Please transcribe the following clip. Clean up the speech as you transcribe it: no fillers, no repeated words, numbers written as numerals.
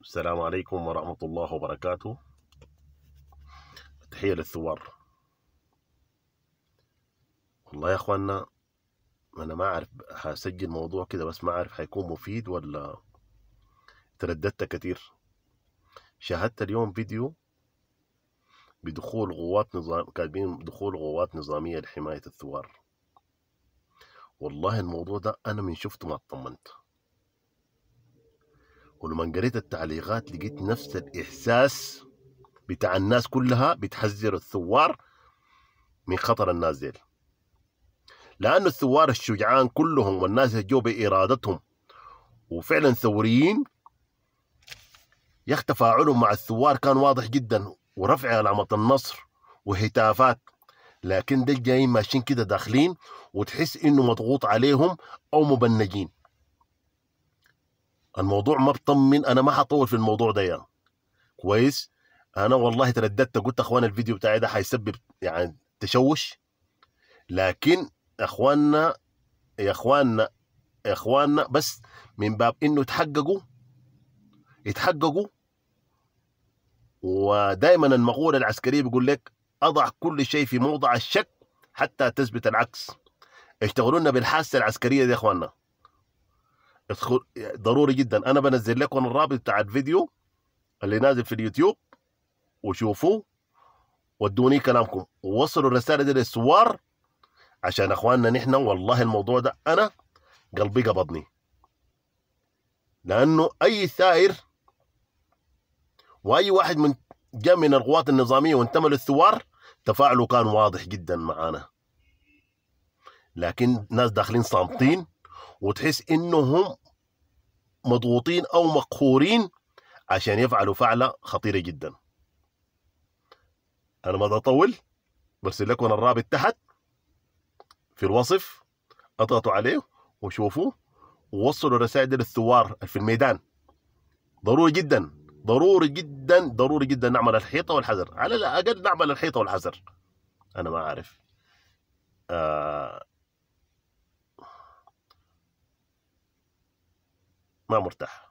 السلام عليكم ورحمة الله وبركاته. تحية للثوار. والله يا اخوانا، انا ما اعرف هسجل موضوع كده، بس ما اعرف هيكون مفيد ولا. ترددت كتير. شاهدت اليوم فيديو بدخول قوات نظام، كاتبين دخول قوات نظامية لحماية الثوار. والله الموضوع ده انا من شفته ما اطمنت، ولما قريت التعليقات لقيت نفس الاحساس بتاع الناس كلها بتحذر الثوار من خطر الناس ديل. لأن الثوار الشجعان كلهم والناس اللي جو بإرادتهم وفعلا ثوريين، تفاعلهم مع الثوار كان واضح جدا، ورفع علامة النصر وهتافات. لكن ده جايين ماشيين كده داخلين، وتحس انه مضغوط عليهم او مبنجين. الموضوع ما بطمن. انا ما حطول في الموضوع ده يعني. كويس. انا والله ترددت، قلت اخوان الفيديو بتاعي ده حيسبب يعني تشوش. لكن اخواننا يا اخواننا يا اخواننا، بس من باب انه يتحققوا. ودائما المقولة العسكرية بيقول لك: أضع كل شيء في موضع الشك حتى تثبت العكس. اشتغلوا لنا بالحاسة العسكرية دي يا اخواننا. ضروري جدا. انا بنزل لكم الرابط بتاع الفيديو اللي نازل في اليوتيوب، وشوفوه ودوني كلامكم ووصلوا الرسالة دي للثوار، عشان اخواننا نحن. والله الموضوع ده انا قلبي قبضني، لانه اي ثائر واي واحد من جاء من القوات النظاميه وانتمى للثوار تفاعله كان واضح جدا معانا. لكن ناس داخلين صامتين، وتحس انهم مضغوطين او مقهورين عشان يفعلوا فعله خطيره جدا. انا ما اطول، برسل لكم الرابط تحت في الوصف، اضغطوا عليه وشوفوه، ووصلوا الرسائل دي للثوار في الميدان. ضروري جدا ضروري جدا ضروري جدا نعمل الحيطه والحذر، على الاقل نعمل الحيطه والحذر. انا ما اعرف. ما مرتاح.